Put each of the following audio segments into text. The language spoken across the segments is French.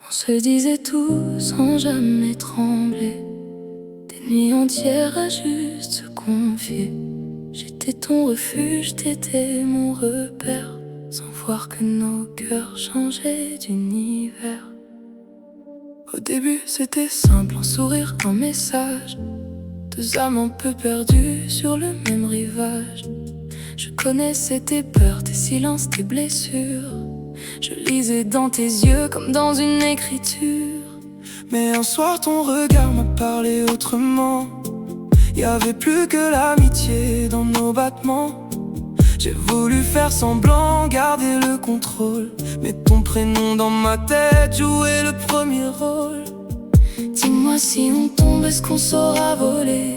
On se disait tout sans jamais trembler, des nuits entières à juste se confier. J'étais ton refuge, t'étais mon repère, sans voir que nos cœurs changeaient d'univers. Au début c'était simple, un sourire, un message, deux âmes un peu perdues sur le même rivage. Je connaissais tes peurs, tes silences, tes blessures. Je lisais dans tes yeux comme dans une écriture. Mais un soir ton regard m'a parlé autrement. Y avait plus que l'amitié dans nos battements. J'ai voulu faire semblant, garder le contrôle, mais ton prénom dans ma tête jouait le premier rôle. Dis-moi si on tombe, est-ce qu'on saura voler?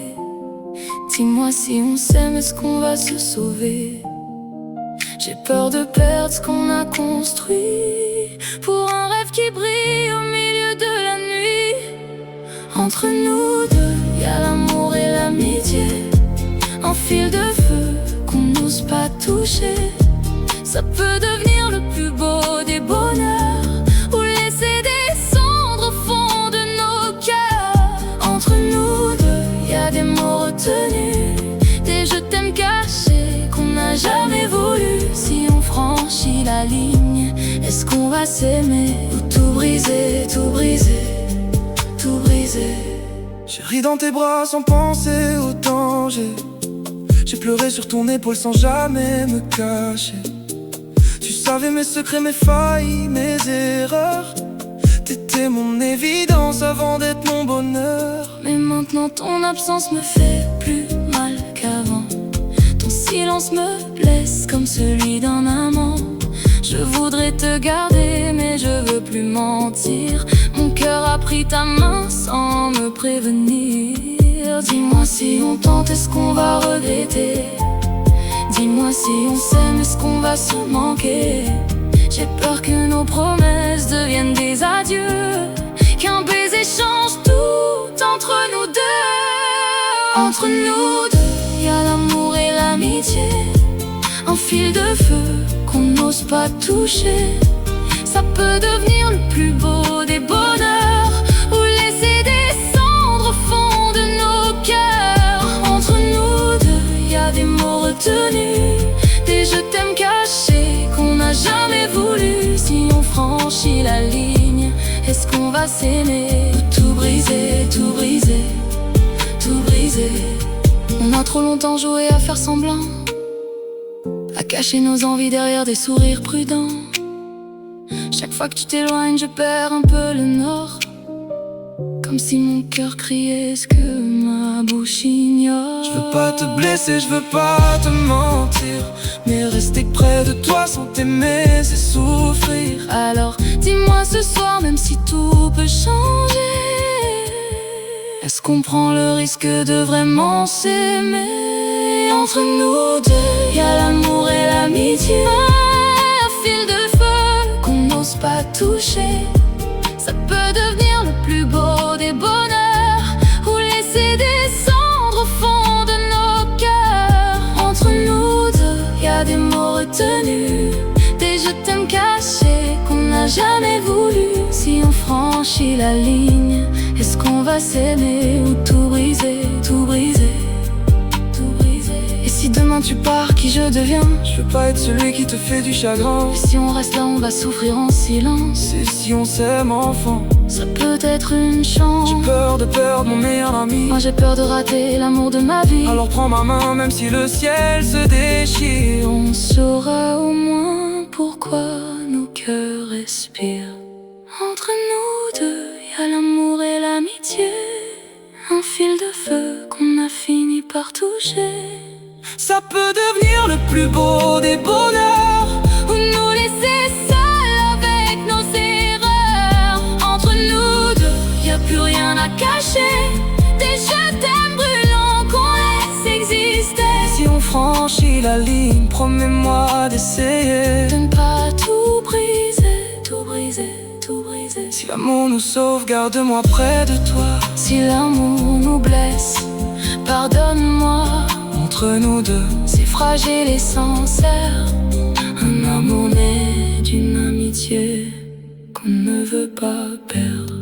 Dis-moi si on s'aime, est-ce qu'on va se sauver? J'ai peur de perdre ce qu'on a construit pour un rêve qui brille au milieu de la nuit. Entre nous deux, y a l'amour et l'amitié, un fil de feu qu'on n'ose pas toucher. Ça peut devenir le plus beau des bonheurs, ou laisser des cendres au fond de nos cœurs. Entre nous deux, y a des mots retenus, des je t'aime cachés qu'on n'a jamais voulu. Si on franchit la ligne, est-ce qu'on va s'aimer ou tout briser, tout briser, tout briser? J'ai ri dans tes bras sans penser au danger. J'ai pleuré sur ton épaule sans jamais me cacher. Tu savais mes secrets, mes failles, mes erreurs. T'étais mon évidence avant d'être mon bonheur. Mais maintenant ton absence me fait plus mal qu'avant. Ton silence me blesse comme celui d'un amant. Je voudrais te garder mais je veux plus mentir. Mon cœur a pris ta main sans me prévenir. Dis-moi si on tente, est-ce qu'on va regretter? Dis-moi si on s'aime, est-ce qu'on va se manquer? J'ai peur que nos promesses deviennent des adieux, qu'un baiser change tout entre nous deux. Entre nous deux, y a l'amour et l'amitié, un fil de feu qu'on n'ose pas toucher. Ça peut devenir le plus beau des bonheurs, ou laisser des cendres au fond de nos cœurs. Entre nous deux, y a des mots retenus, des je t'aime cachés qu'on n'a jamais voulu. Si on franchit la ligne, est-ce qu'on va s'aimer ou tout briser, tout briser, tout briser? On a trop longtemps joué à faire semblant, à cacher nos envies derrière des sourires prudents. Chaque fois que tu t'éloignes, je perds un peu le nord, comme si mon cœur criait ce que ma bouche ignore. Je veux pas te blesser, je veux pas te mentir, mais rester près de toi sans t'aimer, c'est souffrir. Alors dis-moi ce soir, même si tout peut changer, est-ce qu'on prend le risque de vraiment s'aimer? Entre nous deux, y a l'amour et l'amitié, un fil de feu qu'on n'ose pas toucher. Ça peut devenir le plus beau des bonheurs, ou laisser des cendres au fond de nos cœurs. Entre nous deux, y a des mots retenus, des je t'aime cachés qu'on n'a jamais voulu. Si on franchit la ligne, est-ce qu'on va s'aimer ou tout briser, tout briser, tout briser? Et si demain tu pars, qui je deviens? Je veux pas être celui qui te fait du chagrin. Et si on reste là, on va souffrir en silence. Et si on s'aime enfant, ça peut être une chance. j'ai peur de perdre mon meilleur ami. Moi j'ai peur de rater l'amour de ma vie. Alors prends ma main même si le ciel se déchire. On saura au moins pourquoi nos cœurs respirent. Entre nous deux, y a l'amour et l'amitié, un fil de feu qu'on a fini par toucher. Ça peut devenir le plus beau des bonheurs, Ou nous laisser seuls avec nos erreurs. Entre nous deux, y a plus rien à cacher, des je t'aime brûlants qu'on laisse exister. si on franchit la ligne, promets-moi d'essayer De ne pas tout briser, tout briser, tout briser. Si l'amour nous sauve, garde-moi près de toi. Si l'amour nous blesse, pardonne-moi. Entre nous deux, C'est fragile et sincère, un amour né d'une amitié qu'on ne ne veux pas perdre.